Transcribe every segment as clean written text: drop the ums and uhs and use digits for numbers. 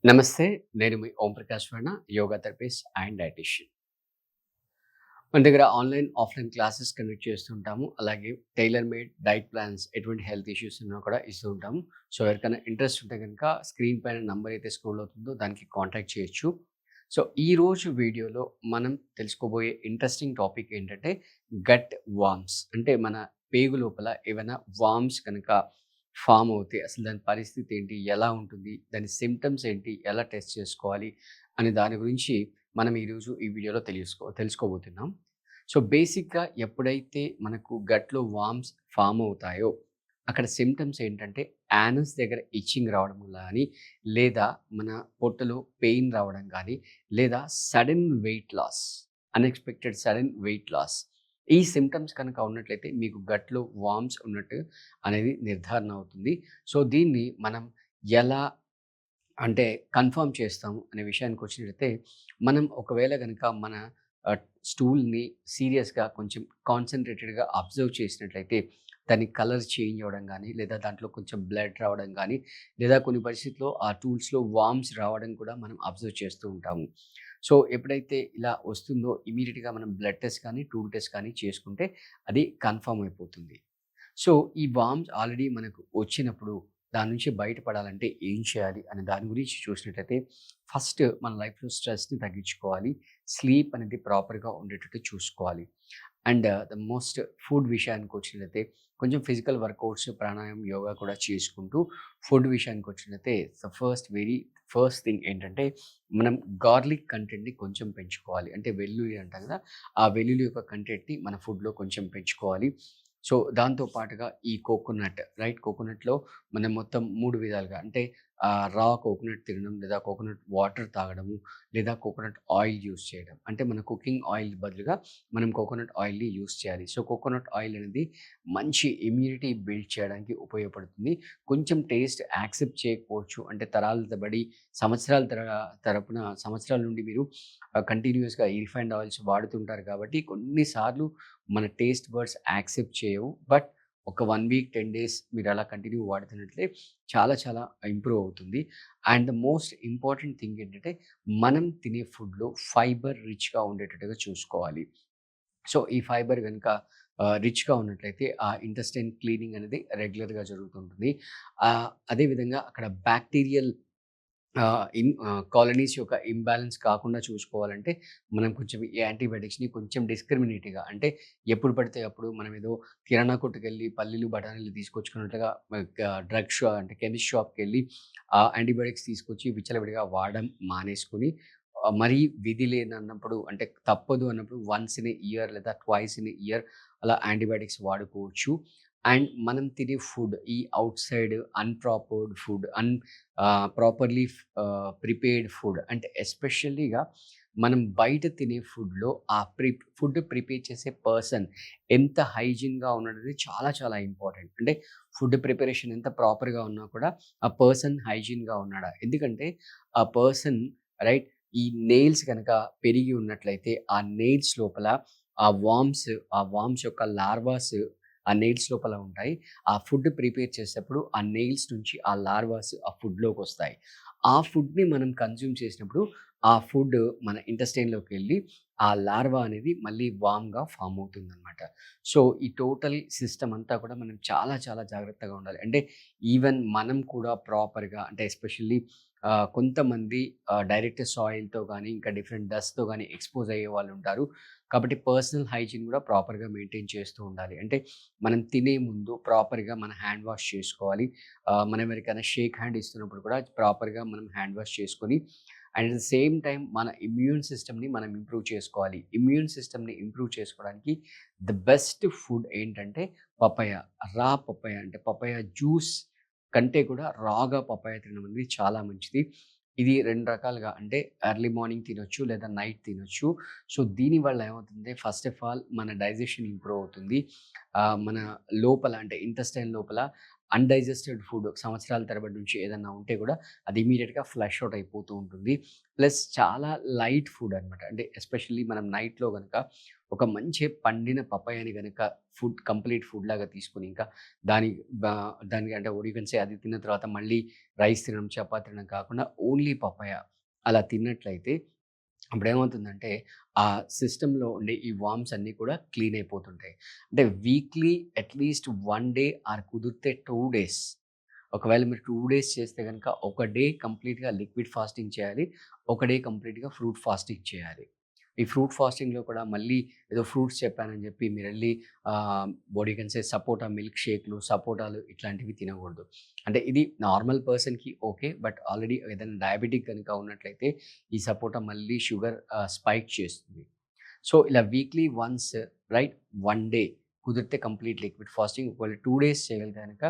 నమస్తే. నేను మీ Om Prakash Varma, yoga therapist and dietitian. మన దగ్గర ఆన్‌లైన్, ఆఫ్‌లైన్ క్లాసెస్ కండక్ట్ చేస్తుంటాము. అలాగే టైలర్ మేడ్ డైట్ ప్లాన్స్ ఎటువంటి హెల్త్ ఇష్యూస్ ఉన్నా కూడా ఇస్తూ ఉంటాము. సో, ఎవరికైనా ఇంట్రెస్ట్ ఉంటే గనుక స్క్రీన్ పైన నంబర్ అయితే స్క్రోల్ అవుతుందో దానికి కాంటాక్ట్ చేయొచ్చు. సో, ఈరోజు వీడియోలో మనం తెలుసుకోబోయే ఇంట్రెస్టింగ్ టాపిక్ ఏంటంటే గట్ వార్మ్స్. అంటే మన పేగు లోపల ఏవైనా వార్మ్స్ కనుక ఫార్మ్ అవుతే అసలు దాని పరిస్థితి ఏంటి? ఎలా ఉంటుంది? దాని సింప్టమ్స్ ఏంటి? ఎలా టెస్ట్ చేసుకోవాలి? అనే దాని గురించి మనం ఈరోజు ఈ వీడియోలో తెలుసుకోబోతున్నాం. సో, బేసిక్‌గా ఎప్పుడైతే మనకు గట్‌లో వార్మ్స్ ఫార్మ్ అవుతాయో, అక్కడ సింప్టమ్స్ ఏంటంటే యానస్ దగ్గర ఇచ్చింగ్ రావడం గానీ, లేదా మన పొట్టలో పెయిన్ రావడం గానీ, లేదా sudden weight loss, unexpected sudden weight loss. ఈ సింప్టమ్స్ కనుక ఉన్నట్లయితే మీకు గట్‌లో వార్మ్స్ ఉన్నట్టు అనేది నిర్ధారణ అవుతుంది. సో, దీన్ని మనం ఎలా అంటే కన్ఫర్మ్ చేస్తాము అనే విషయానికొచ్చినట్లయితే, మనం ఒకవేళ గనక మన ఆహ్, స్టూల్‌ని సీరియస్‌గా కొంచెం కాన్సంట్రేటెడ్‌గా అబ్జర్వ్ చేసినట్లయితే, దాని కలర్ చేంజ్ అవ్వడం గానీ, లేదా దాంట్లో కొంచెం బ్లడ్ రావడం గానీ, లేదా కొన్ని పరిస్థితుల్లో ఆ టూల్స్‌లో వార్మ్స్ రావడం కూడా మనం అబ్జర్వ్ చేస్తూ ఉంటాము. సో, ఎప్పుడైతే ఇలా వస్తుందో ఇమ్మీడియేట్‌గా మనం బ్లడ్ టెస్ట్ కానీ, టూల్ టెస్ట్ కానీ చేసుకుంటే అది కన్ఫర్మ్ అయిపోతుంది. సో, ఈ వార్మ్స్ ఆల్రెడీ మనకు వచ్చినప్పుడు దాని నుంచి బయటపడాలంటే ఏం చేయాలి అనే దాని గురించి చూసినట్లయితే ఫస్ట్ మన లైఫ్‌లో స్ట్రెస్‌ని తగ్గించుకోవాలి. స్లీప్ అనేది ప్రాపర్‌గా ఉండేటట్టు చూసుకోవాలి. అండ్ ద మోస్ట్ ఫుడ్ విషయానికొచ్చినట్లయితే కొంచెం ఫిజికల్ వర్కౌట్స్, ప్రాణాయామం, యోగా కూడా చేసుకుంటూ ఫుడ్ విషయానికొచ్చినట్లయితే ఫస్ట్ థింగ్ ఏంటంటే మనం గార్లిక్ కంటెంట్‌ని కొంచెం పెంచుకోవాలి. అంటే వెల్లుల్లి అంటాం కదా! ఆ వెల్లుల్లి యొక్క కంటెంట్‌ని మన ఫుడ్‌లో కొంచెం పెంచుకోవాలి. సో, దాంతో పాటుగా ఈ కోకోనట్ కోకోనట్‌లో మనం మొత్తం 3 విధాలుగా అంటే రా కోకోనట్ తినడం, లేదా కోకోనట్ వాటర్ తాగడము, లేదా కోకోనట్ ఆయిల్ యూజ్ చేయడం. అంటే మన కుకింగ్ ఆయిల్ బదులుగా మనం కోకోనట్ ఆయిల్‌ని యూజ్ చేయాలి. సో, కోకోనట్ ఆయిల్ అనేది మంచి ఇమ్యూనిటీ బిల్డ్ చేయడానికి ఉపయోగపడుతుంది. కొంచెం టేస్ట్ యాక్సెప్ట్ చేయకపోవచ్చు. అంటే తరాల తరబడి సంవత్సరాల సంవత్సరాల నుండి మీరు కంటిన్యూయస్‌గా ఈ రిఫైన్డ్ ఆయిల్స్ వాడుతుంటారు కాబట్టి కొన్ని సార్లు మన టేస్ట్ బడ్స్ యాక్సెప్ట్ చేయవు. బట్ ఒక 1 వీక్, 10 డేస్ మీరలా కంటిన్యూ వాడుతున్నట్లే చాలా చాలా ఇంప్రూవ్ అవుతుంది. And the most important thing ఏంటంటే, మనం తినే ఫుడ్‌లో ఫైబర్ రిచ్‌గా ఉండేటట్టుగా చూసుకోవాలి. సో, ఈ ఫైబర్ గనుక రిచ్‌గా ఉన్నట్లయితే ఆ ఇంటెస్టైన్ క్లీనింగ్ అనేది రెగ్యులర్‌గా జరుగుతుంటుంది. అదే విధంగా అక్కడ బ్యాక్టీరియల్ కాలనీస్ యొక్క ఇంబాలెన్స్ కాకుండా చూసుకోవాలంటే, మనం కొంచెం ఈ యాంటీబయాటిక్స్‌ని కొంచెం డిస్క్రిమినేట్‌గా అంటే ఎప్పుడు పడితే అప్పుడు మనమేదో కిరాణా కొట్టుకెళ్ళి పల్లీలు, బఠానీలు తీసుకొచ్చుకున్నట్లుగా డ్రగ్ అంటే కెమిస్ట్ షాప్‌కెళ్ళి యాంటీబయాటిక్స్ తీసుకొచ్చి విచ్చలవిడిగా వాడడం మానేసుకొని, మరీ విధి లేనన్నప్పుడు అంటే తప్పదు అన్నప్పుడు వన్స్ ఇన్ ఎ ఇయర్ లేదా ట్వైస్ ఇన్ ఎ ఇయర్ అలా యాంటీబయాటిక్స్ వాడుకోవచ్చు. అండ్ మనం తినే ఫుడ్ ఈ outside unprepared food, properly prepared food అంటే ఎస్పెషల్లీగా మనం బయట తినే ఫుడ్‌లో ఆ ఫుడ్ ప్రిపేర్ చేసే పర్సన్ ఎంత హైజీన్‌గా ఉన్నాడనేది చాలా చాలా ఇంపార్టెంట్. అంటే ఫుడ్ ప్రిపరేషన్ ఎంత ప్రాపర్‌గా ఉన్నా కూడా ఆ పర్సన్ హైజీన్‌గా ఉన్నాడా? ఎందుకంటే ఆ పర్సన్ రైట్ ఈ నెయిల్స్ గనక పెరిగి ఉన్నట్లయితే ఆ నెయిల్స్ లోపల ఆ వార్మ్స్ యొక్క లార్వాస్ ఆ నెయిల్స్ లోపల ఉంటాయి. ఆ ఫుడ్ ప్రిపేర్ చేసేటప్పుడు ఆ నెయిల్స్ నుంచి ఆ లార్వాస్ ఆ ఫుడ్‌లోకొస్తాయి. ఆ ఫుడ్‌ని మనం కన్జ్యూమ్ చేసినప్పుడు ఆ ఫుడ్ మన ఇంటెస్టైన్‌లోకెళ్ళి ఆ లార్వా అనేది మళ్ళీ వార్మ్‌గా ఫార్మ్ అవుతుందనమాట. సో, ఈ టోటల్ సిస్టమ్ అంతా కూడా మనం చాలా చాలా జాగ్రత్తగా ఉండాలి. అంటే ఈవెన్ మనం కూడా ప్రాపర్‌గా అంటే ఎస్పెషల్లీ కొంతమంది డైరెక్ట్ సాయిల్‌తో గానీ, ఇంకా డిఫరెంట్ డస్ట్‌తో గానీ ఎక్స్‌పోజ్ అయ్యే వాళ్ళుంటారు. కాబట్టి పర్సనల్ హైజీన్ కూడా ప్రాపర్‌గా మెయింటైన్ చేస్తూ ఉండాలి. అంటే మనం తినే ముందు ప్రాపర్‌గా మన హ్యాండ్ వాష్ చేసుకోవాలి. మనం ఎవరికైనా షేక్ హ్యాండ్ ఇస్తున్నప్పుడు కూడా ప్రాపర్‌గా మనం హ్యాండ్ వాష్ చేసుకొని and at the same time మన ఇమ్యూన్ సిస్టమ్‌ని మనం ఇంప్రూవ్ చేసుకోవాలి. ఇమ్యూన్ సిస్టమ్‌ని ఇంప్రూవ్ చేసుకోవడానికి ద బెస్ట్ ఫుడ్ ఏంటంటే పపాయ. పపాయ అంటే పపాయ జ్యూస్ కంటే కూడా రాగా పపాయ తినడం అనేది చాలా మంచిది. ఇది 2 రకాలుగా అంటే ఎర్లీ మార్నింగ్ తినొచ్చు లేదా నైట్ తినొచ్చు. సో, దీనివల్ల ఏమవుతుందంటే ఫస్ట్ ఆఫ్ ఆల్ మన డైజెషన్ ఇంప్రూవ్ అవుతుంది. మన లోపల అంటే ఇంటెస్టైన్ లోపల అన్‌డైజెస్టెడ్ ఫుడ్ సంవత్సరాల తరబడి నుంచి ఏదన్నా ఉంటే కూడా అది ఇమ్మీడియేట్‌గా ఫ్లష్ ఔట్ అయిపోతూ ఉంటుంది. ప్లస్ చాలా లైట్ ఫుడ్ అనమాట. అంటే ఎస్పెషల్లీ మనం నైట్‌లో గనక ఒక మంచి పండిన పపాయాని గనక కంప్లీట్ ఫుడ్‌లాగా తీసుకొని ఇంకా దాని బా దానికి అంటే వాట్ యూ కెన్ సే అది తిన్న తర్వాత మళ్ళీ రైస్ తినడం, చపాతీ తినడం కాకుండా ఓన్లీ పపాయ అలా తిన్నట్లయితే అప్పుడేమవుతుందంటే, ఆ సిస్టమ్‌లో ఉండే ఈ వార్మ్స్ అన్నీ కూడా క్లీన్ అయిపోతుంటాయి. అంటే వీక్లీ అట్‌లీస్ట్ 1 డే ఆర్ కుదిరితే 2 డేస్. ఒకవేళ మీరు 2 డేస్ చేస్తే గనక ఒక డే కంప్లీట్‌గా లిక్విడ్ ఫాస్టింగ్ చేయాలి. ఒక డే కంప్లీట్‌గా ఫ్రూట్ ఫాస్టింగ్ చేయాలి. ఈ ఫ్రూట్ ఫాస్టింగ్‌లో కూడా మళ్ళీ ఏదో ఫ్రూట్స్ చెప్పానని చెప్పి మీరెళ్లి what you can say sapota milk షేక్‌లు, సపోటాలు ఇట్లాంటివి తినకూడదు. అంటే ఇది నార్మల్ పర్సన్‌కి ఓకే. బట్ ఆల్రెడీ ఏదైనా డయాబెటిక్ గనుక ఉన్నట్లయితే ఈ సపోటా మళ్ళీ షుగర్ స్పైక్ చేస్తుంది. సో, ఇలా వీక్లీ వన్స్ రైట్ 1 డే కుదిరితే కంప్లీట్ లిక్విడ్ ఫాస్టింగ్. ఒకవేళ 2 డేస్ చేయగలిగితే గనక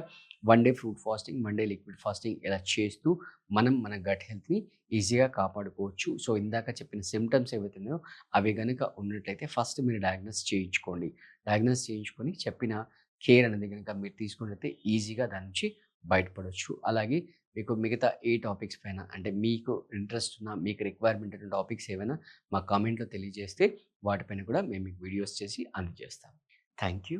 1 day fruit fasting, 1 day liquid fasting ఇలా చేస్తూ మనం మన గట్ హెల్త్‌ని ఈజీగా కాపాడుకోవచ్చు. సో, ఇందాక చెప్పిన సింప్టమ్స్ ఏవైతే ఉన్నాయో అవి గనుక ఉన్నట్లయితే ఫస్ట్ మీరు డయాగ్నోస్ చేయించుకోండి. డయాగ్నోస్ చేయించుకొని చెప్పిన కేర్ అనేది గనుక మీరు తీసుకున్నట్లయితే ఈజీగా దాని నుంచి బయటపడొచ్చు. అలాగే మీకు మిగతా ఏ టాపిక్స్ పైన అంటే మీకు ఇంట్రెస్ట్ ఉన్న, మీకు రిక్వైర్మెంట్ ఉన్న టాపిక్స్ ఏవైనా మా కామెంట్‌లో తెలియజేస్తే వాటిపైన కూడా మేము మీకు వీడియోస్ చేసి అందజేస్తాం. Thank you.